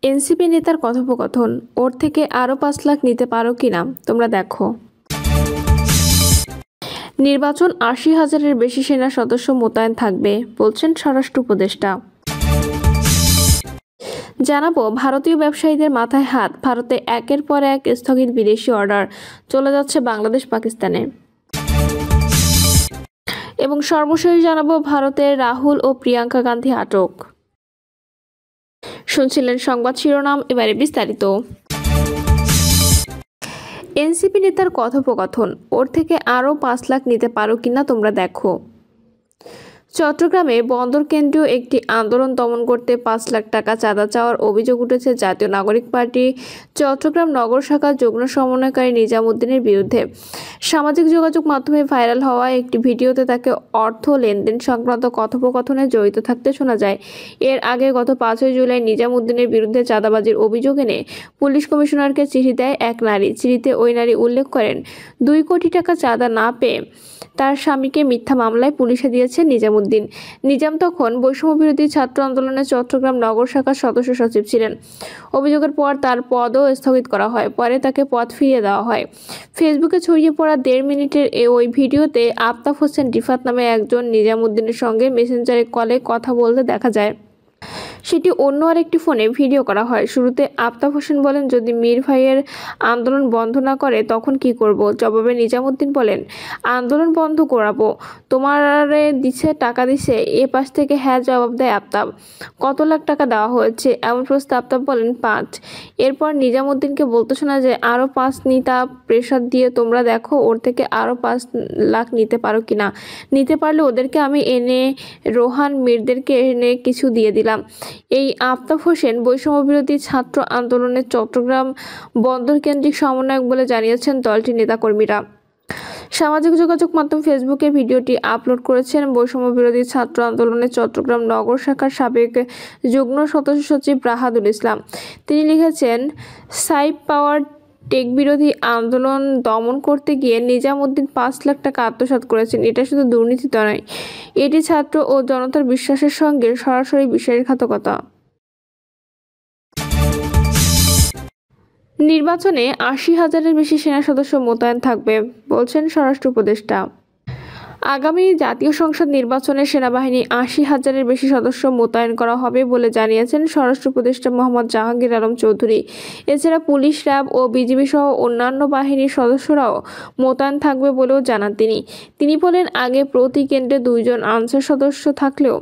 NCP নেতার কথোপকথন, ওর থেকে আরও 5 লাখ নিতে পারো কিনা তোমরা দেখো। নির্বাচন 80,000-এর বেশি সেনা সদস্য মোতায়েন থাকবে বলছেন স্বরাষ্ট্র উপদেষ্টা। জানাবো ভারতীয় ব্যবসায়ীদের মাথায় হাত, ভারতে একের পর এক স্থগিত বিদেশি অর্ডার, চলে যাচ্ছে বাংলাদেশ পাকিস্তানে। এবং সর্বশেষ জানাবো ভারতের রাহুল ও প্রিয়াঙ্কা গান্ধী আটক। শুনছিলেন সংবাদ শিরোনাম, এবারে বিস্তারিত। এনসিপি নেতার কথোপকথন, ওর থেকে আরও 5 লাখ নিতে পারো কিনা তোমরা দেখো। চট্টগ্রামে বন্দর কেন্দ্রীয় একটি আন্দোলন দমন করতে 5 লাখ টাকা চাঁদা চাওয়ার অভিযোগ উঠেছে জাতীয় নাগরিক পার্টি চট্টগ্রাম নগর শাখার যুগ্ম সমন্বয়কারী নিজামুদ্দিনের বিরুদ্ধে। সামাজিক যোগাযোগ মাধ্যমে ভাইরাল হওয়া একটি ভিডিওতে তাকে অর্থ লেনদেন সংক্রান্ত কথোপকথনে জড়িত থাকতে শোনা যায়। এর আগে গত 5 জুলাই নিজামুদ্দিনের বিরুদ্ধে চাঁদাবাজির অভিযোগ এনে পুলিশ কমিশনারকে চিঠি দেয় এক নারী। চিঠিতে ওই নারী উল্লেখ করেন 2 কোটি টাকা চাঁদা না পেয়ে তার স্বামীকে মিথ্যা মামলায় পুলিশে দিয়েছে নিজামুদ্দিন। নিজাম তখন বৈষম্যবিরোধী ছাত্র আন্দোলনের চট্টগ্রাম নগর শাখার সদস্য সচিব ছিলেন। অভিযোগের পর তার পদও স্থগিত করা হয়, পরে তাকে পদ ফিরিয়ে দেওয়া হয়। ফেসবুকে ছড়িয়ে পড়া 1.5 মিনিটের ওই ভিডিওতে আফতাব হোসেন রিফাত নামে একজন নিজামুদ্দিনের সঙ্গে মেসেঞ্জারে কলে কথা বলতে দেখা যায়। সেটি অন্য আরেকটি ফোনে ভিডিও করা হয়। শুরুতে আফতাব হোসেন বলেন, যদি মীর ভাইয়ের আন্দোলন বন্ধ না করে তখন কি করব। জবাবে নিজামুদ্দিন বলেন, আন্দোলন বন্ধ করাবো, তোমারে দিছে টাকা দিছে। এ পাশ থেকে হ্যাঁ জবাব দেয় আফতাব। কত লাখ টাকা দেওয়া হয়েছে এমন প্রশ্নে আফতাব বলেন 5। এরপর নিজামুদ্দিনকে বলতে শোনা যায় আরও 5 নিতা প্রেশার দিয়ে তোমরা দেখো ওর থেকে আরও 5 লাখ নিতে পারো কিনা। নিতে পারলে ওদেরকে আমি এনে রোহান মীরদেরকে এনে কিছু দিয়ে দিলাম। এই আফতাব হোসেন বৈষম্যবিরোধী ছাত্র আন্দোলনের চট্টগ্রাম বন্দর কেন্দ্রিক সমন্বয়ক বলে জানিয়েছেন দলটির নেতাকর্মীরা। সামাজিক যোগাযোগ মাধ্যম ফেসবুকে ভিডিওটি আপলোড করেছেন বৈষম্যবিরোধী ছাত্র আন্দোলনের চট্টগ্রাম নগর শাখার সাবেক যুগ্ম সদস্য সচিব রাহাদুল ইসলাম। তিনি লিখেছেন, সাইব পাওয়ার টেক বিরোধী আন্দোলন দমন করতে গিয়ে নিজামুদ্দিন 5 লাখ টাকা আত্মসাৎ করেছেন। এটা শুধু দুর্নীতি নয়, এটি ছাত্র ও জনতার বিশ্বাসের সঙ্গে সরাসরি বিশ্বাসঘাতকতা। নির্বাচনে 80,000-এর বেশি সেনা সদস্য মোতায়েন থাকবে বলছেন স্বরাষ্ট্র উপদেষ্টা। আগামী জাতীয় সংসদ নির্বাচনে সেনাবাহিনী 80,000-এর বেশি সদস্য মোতায়েন করা হবে বলে জানিয়েছেন স্বরাষ্ট্র উপদেষ্টা মোহাম্মদ জাহাঙ্গীর আলম চৌধুরী। এছাড়া পুলিশ, র্যাব ও বিজিবি সহ অন্যান্য বাহিনীর সদস্যরাও মোতায়েন থাকবে বলেও জানান তিনি বলেন, আগে প্রতি কেন্দ্রে 2 জন আনসার সদস্য থাকলেও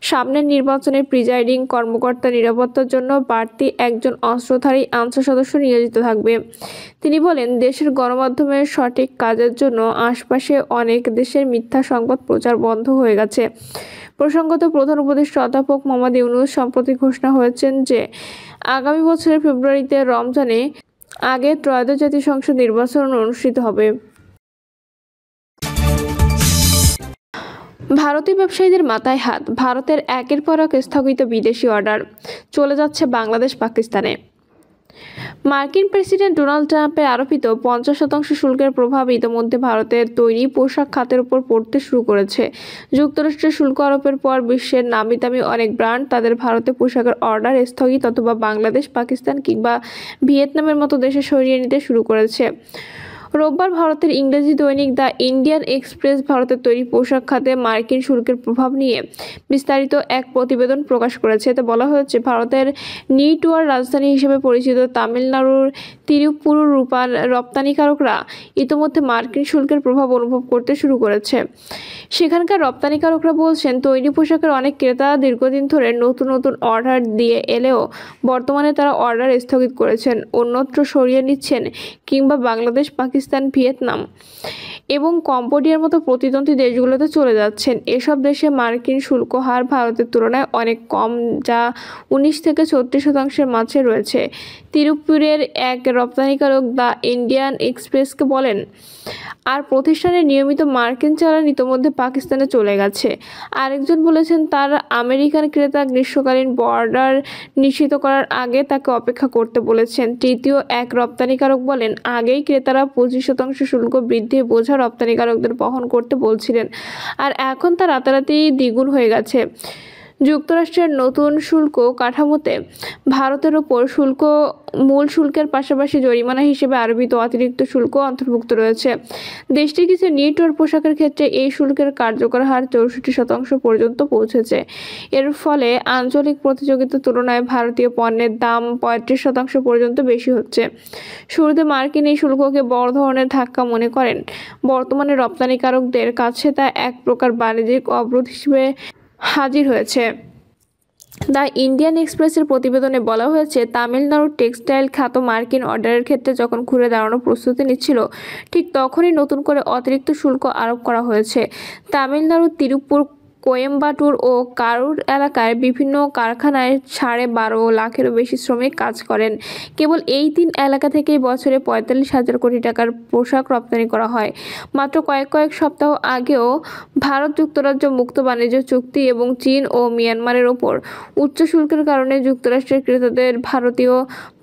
সামনের নির্বাচনে প্রিজাইডিং কর্মকর্তা নিরাপত্তার জন্য বাড়তি 1 জন অস্ত্রধারী আনসার সদস্য নিয়োজিত থাকবে। তিনি বলেন, দেশের গণমাধ্যমের সঠিক কাজের জন্য আশপাশে অনেক দেশের মিথ্যা সংবাদ প্রচার বন্ধ হয়ে গেছে। প্রসঙ্গত, প্রধান উপদেষ্টা অধ্যাপক মোহাম্মদ ইউনূস সম্প্রতি ঘোষণা হয়েছেন যে আগামী বছরের ফেব্রুয়ারিতে রমজানে আগে ত্রয়োদশ জাতীয় সংসদ নির্বাচন অনুষ্ঠিত হবে। ভারতীয় ব্যবসায়ীদের মাথায় হাত, ভারতের একের পর এক স্থগিত বিদেশি অর্ডার, চলে যাচ্ছে বাংলাদেশ পাকিস্তানে। মার্কিন প্রেসিডেন্ট ডোনাল্ড ট্রাম্পের আরোপিত 50% শুল্কের প্রভাব ইতিমধ্যে ভারতের তৈরি পোশাক খাতের উপর পড়তে শুরু করেছে। যুক্তরাষ্ট্রের শুল্ক আরোপের পর বিশ্বের নামিদামি অনেক ব্র্যান্ড তাদের ভারতে পোশাকের অর্ডার স্থগিত অথবা বাংলাদেশ, পাকিস্তান কিংবা ভিয়েতনামের মতো দেশে সরিয়ে নিতে শুরু করেছে। রোববার ভারতের ইংরেজি দৈনিক দ্য ইন্ডিয়ান এক্সপ্রেস ভারতের তৈরি পোশাক খাতে মার্কিন শুল্কের প্রভাব নিয়ে বিস্তারিত এক প্রতিবেদন প্রকাশ করেছে। এতে বলা হয়েছে, ভারতের নিউটুয়ার রাজধানী হিসেবে পরিচিত তামিলনাড়ুর তিরুপুরুর রপ্তানিকারকরা ইতিমধ্যে মার্কিন শুল্কের প্রভাব অনুভব করতে শুরু করেছে। সেখানকার রপ্তানিকারকরা বলছেন, তৈরি পোশাকের অনেক ক্রেতা দীর্ঘদিন ধরে নতুন নতুন অর্ডার দিয়ে এলেও বর্তমানে তারা অর্ডার স্থগিত করেছেন, অন্যত্র সরিয়ে নিচ্ছেন কিংবা বাংলাদেশ, পাকিস্তান, ভিয়েতনাম এবং কম্বোডিয়ার মতো প্রতিদ্বন্দ্বী দেশগুলোতে চলে যাচ্ছেন। এসব দেশে মার্কিন শুল্ক হার ভারতের তুলনায় অনেক কম, যা 19 থেকে 36% মাঝে রয়েছে। তিরুপুরের এক রপ্তানিকারক দ্য ইন্ডিয়ান এক্সপ্রেসকে বলেন, আর প্রতিষ্ঠানের নিয়মিত মার্কিন চালান ইতিমধ্যে পাকিস্তানে চলে গেছে। আরেকজন বলেছেন, তার আমেরিকান ক্রেতা গ্রীষ্মকালীন বর্ডার নিষিদ্ধ করার আগে তাকে অপেক্ষা করতে বলেছেন। তৃতীয় এক রপ্তানিকারক বলেন, আগেই ক্রেতারা 25% শুল্ক বৃদ্ধির বোঝা রপ্তানিকারকদের বহন করতে বলছিলেন, আর এখন তা রাতারাতি দ্বিগুণ হয়ে গেছে। যুক্তরাষ্ট্রের নতুন শুল্ক কাঠামোতে ভারতের ওপর মূল শুল্কের পাশাপাশি জরিমানা হিসেবে আরোপিত অতিরিক্ত শুল্ক অন্তর্ভুক্ত রয়েছে। দেশটির কিছু নিটওয়ার পোশাকের ক্ষেত্রে এই শুল্কের কার্যকর হার 64% পর্যন্ত পৌঁছেছে। এর ফলে আঞ্চলিক প্রতিযোগিতার তুলনায় ভারতীয় পণ্যের দাম 35% পর্যন্ত বেশি হচ্ছে। শুরুতে মার্কিন এই শুল্ককে বড় ধরনের ধাক্কা মনে করেন বর্তমানে রপ্তানিকারকদের কাছে তা এক প্রকার বাণিজ্যিক অবরোধ হিসেবে হাজির হয়েছে। দ্য ইন্ডিয়ান এক্সপ্রেসের প্রতিবেদনে বলা হয়েছে, তামিলনাড়ুর টেক্সটাইল খাত মার্কিন অর্ডারের ক্ষেত্রে যখন ঘুরে দাঁড়ানোর প্রস্তুতি নিচ্ছিল, ঠিক তখনই নতুন করে অতিরিক্ত শুল্ক আরোপ করা হয়েছে। তামিলনাড়ুর তিরুপুর, কোয়েম্বাটুর ও কারুর এলাকায় বিভিন্ন কারখানায় 12.5 লাখেরও বেশি শ্রমিক কাজ করেন। কেবল এই 3 এলাকা থেকেই বছরে 45,000 কোটি টাকার পোশাক রপ্তানি করা হয়। মাত্র কয়েক সপ্তাহ আগেও ভারত যুক্তরাজ্য মুক্ত বাণিজ্য চুক্তি এবং চীন ও মিয়ানমারের ওপর উচ্চ শুল্কের কারণে যুক্তরাষ্ট্রের ক্রেতাদের ভারতীয়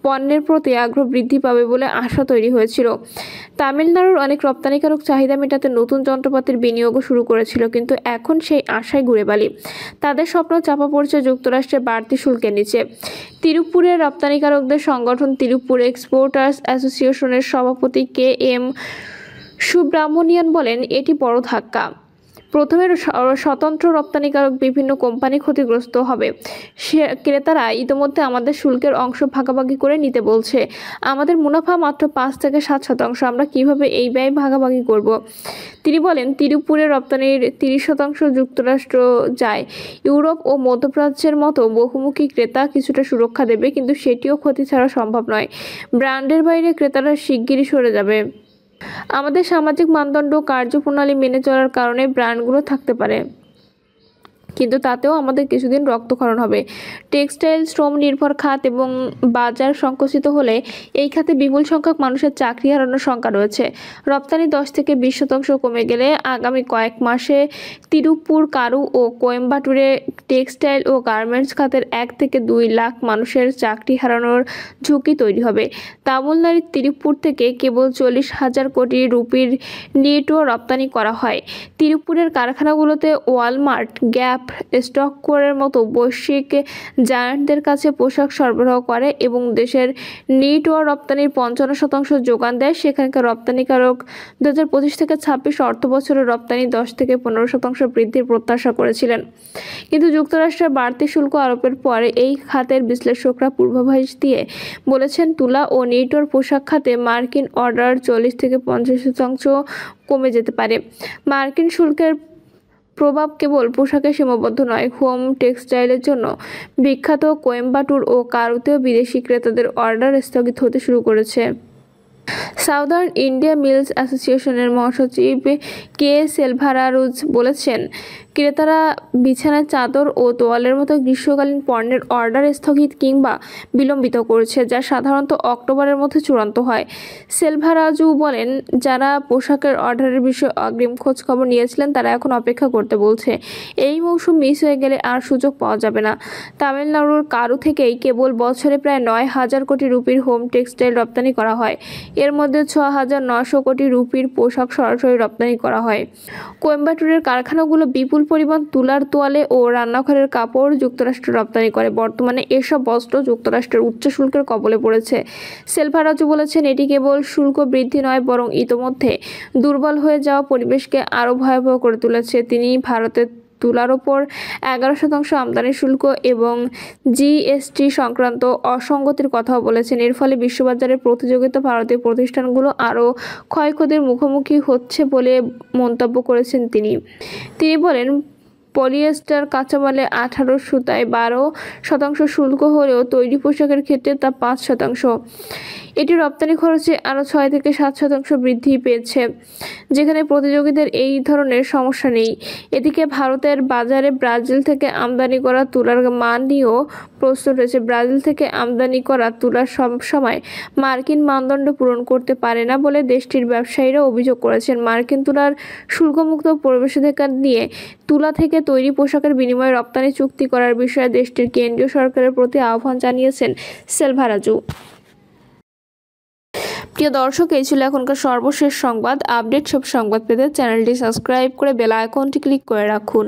পণ্যের প্রতি আগ্রহ বৃদ্ধি পাবে বলে আশা তৈরি হয়েছিল। তামিলনাড়ুর অনেক রপ্তানিকারক চাহিদা মেটাতে নতুন যন্ত্রপাতির বিনিয়োগও শুরু করেছিল, কিন্তু এখন সেই আশায় ঘুরে বালি। তাদের স্বপ্ন চাপা পড়ছে যুক্তরাষ্ট্রের বাড়তি শুল্কের নিচে। তিরুপুরের রপ্তানিকারকদের সংগঠন তিরুপুর এক্সপোর্টার্স অ্যাসোসিয়েশনের সভাপতি KM সুব্রামণিয়ান বলেন, এটি বড় ধাক্কা। প্রথমে স্বতন্ত্র রপ্তানিকারক বিভিন্ন কোম্পানি ক্ষতিগ্রস্ত হবে। ক্রেতারা ইতিমধ্যে আমাদের শুল্কের অংশ ভাগাভাগি করে নিতে বলছে। আমাদের মুনাফা মাত্র 5 থেকে 7%। আমরা কিভাবে এই ব্যয় ভাগাভাগি করব? তিনি বলেন, তিরুপুরের রপ্তানির 30% যুক্তরাষ্ট্র যায়। ইউরোপ ও মধ্যপ্রাচ্যের মতো বহুমুখী ক্রেতা কিছুটা সুরক্ষা দেবে, কিন্তু সেটিও ক্ষতি ছাড়া সম্ভব নয়। ব্র্যান্ডের বাইরে ক্রেতারা শিগগিরই সরে যাবে। আমাদের সামাজিক মানদণ্ড ও কার্যপ্রণালী মেনে চলার কারণে ব্র্যান্ডগুলো থাকতে পারে, কিন্তু তাতেও আমাদের কিছুদিন রক্তক্ষরণ হবে। টেক্সটাইল শ্রম নির্ভর খাত এবং বাজার সংকুচিত হলে এই খাতে বিপুল সংখ্যক মানুষের চাকরি হারানোর শঙ্কা রয়েছে। রপ্তানি 10 থেকে 20% কমে গেলে আগামী কয়েক মাসে তিরুপুর, কারু ও কোয়েম্বাটুরে টেক্সটাইল ও গার্মেন্টস খাতের 1 থেকে 2 লাখ মানুষের চাকরি হারানোর ঝুঁকি তৈরি হবে। তামিলনাড়ুর তিরুপুর থেকে কেবল 40,000 কোটি রুপির নেটও রপ্তানি করা হয়। তিরুপুরের কারখানাগুলোতে ওয়ালমার্ট, গ্যাপ, স্টককোয়ারের মতো বৈশ্বিক জায়ান্টদের কাছে পোশাক সরবরাহ করে এবং দেশের নেটওয়ার রপ্তানির 55% যোগান দেয়। সেখানকার রপ্তানিকারক 2025 থেকে 26 অর্থবছরে রপ্তানি 10 থেকে 15% বৃদ্ধির প্রত্যাশা করেছিলেন, কিন্তু যুক্তরাষ্ট্রের বাড়তি শুল্ক আরোপের পরে এই খাতের বিশ্লেষকরা পূর্বাভাস দিয়ে বলেছেন, তুলা ও নেটওয়ার পোশাক খাতে মার্কিন অর্ডার 40 থেকে 50% কমে যেতে পারে। মার্কিন শুল্কের প্রভাব কেবল পোশাকে সীমাবদ্ধ নয়। হোম টেক্সটাইলের জন্য বিখ্যাত কোয়েম্বাটুর ও কারুতেও বিদেশি ক্রেতাদের অর্ডার স্থগিত হতে শুরু করেছে। সাউদার্ন ইন্ডিয়া মিলস অ্যাসোসিয়েশনের মহাসচিব কে সেলভারারুজ বলেছেন, ক্রেতারা বিছানার চাদর ও তোয়ালের মতো গ্রীষ্মকালীন পণ্যের অর্ডার স্থগিত কিংবা বিলম্বিত করছে, যা সাধারণত অক্টোবরের মধ্যে চূড়ান্ত হয়। সেলভারাজু বলেন, যারা পোশাকের অর্ডারের বিষয়ে অগ্রিম খোঁজ খবর নিয়েছিলেন তারা এখন অপেক্ষা করতে বলছে। এই মৌসুম মিস হয়ে গেলে আর সুযোগ পাওয়া যাবে না। তামিলনাড়ুর কারু থেকেই কেবল বছরে প্রায় 9,000 কোটি রুপির হোম টেক্সটাইল রপ্তানি করা হয়। এর মধ্যে 6,900 কোটি রুপির পোশাক সরাসরি রপ্তানি করা হয়। কোয়েম্বাটুরের কারখানাগুলো বিপুল পরিমাণ তুলার তোয়ালে ও রান্নাঘরের কাপড় যুক্তরাষ্ট্রে রপ্তানি করে। বর্তমানে এসব বস্ত্র যুক্তরাষ্ট্রের উচ্চ শুল্কের কবলে পড়েছে। সেলভারাজু বলেছেন, এটি কেবল শুল্ক বৃদ্ধি নয়, বরং ইতোমধ্যে দুর্বল হয়ে যাওয়া পরিবেশকে আরও ভয়াবহ করে তুলেছে। তিনি ভারতের তুলার ওপর 11% আমদানি শুল্ক এবং GST সংক্রান্ত অসঙ্গতির কথাও বলেছেন। এর ফলে বিশ্ববাজারের প্রতিযোগিতা ভারতীয় প্রতিষ্ঠানগুলো আরও ক্ষয়ক্ষতির মুখোমুখি হচ্ছে বলে মন্তব্য করেছেন তিনি। তিনি বলেন, পলিয়েস্টার কাঁচামালে 18, সুতায় 12% শুল্ক হলেও তৈরি পোশাকের ক্ষেত্রে তা 5%। এটি রপ্তানি খরচে আরও 6 থেকে 7% বৃদ্ধি পেয়েছে, যেখানে প্রতিযোগীদের এই ধরনের সমস্যা নেই। এদিকে ভারতের বাজারে ব্রাজিল থেকে আমদানি করা তুলার মান নিয়েও প্রশ্ন রয়েছে। ব্রাজিল থেকে আমদানি করা তুলা সবসময় মার্কিন মানদণ্ড পূরণ করতে পারে না বলে দেশটির ব্যবসায়ীরা অভিযোগ করেছেন। মার্কিন তুলার শুল্কমুক্ত প্রবেশাধিকার নিয়ে তুলা থেকে তৈরি পোশাকের বিনিময়ে রপ্তানি চুক্তি করার বিষয়ে দেশটির কেন্দ্রীয় সরকারের প্রতি আহ্বান জানিয়েছেন সেলভারাজু। প্রিয় দর্শক, এই ছিল এখনকার সর্বশেষ সংবাদ। আপডেট সব সংবাদ পেতে চ্যানেলটি সাবস্ক্রাইব করে বেল আইকনটি ক্লিক করে রাখুন।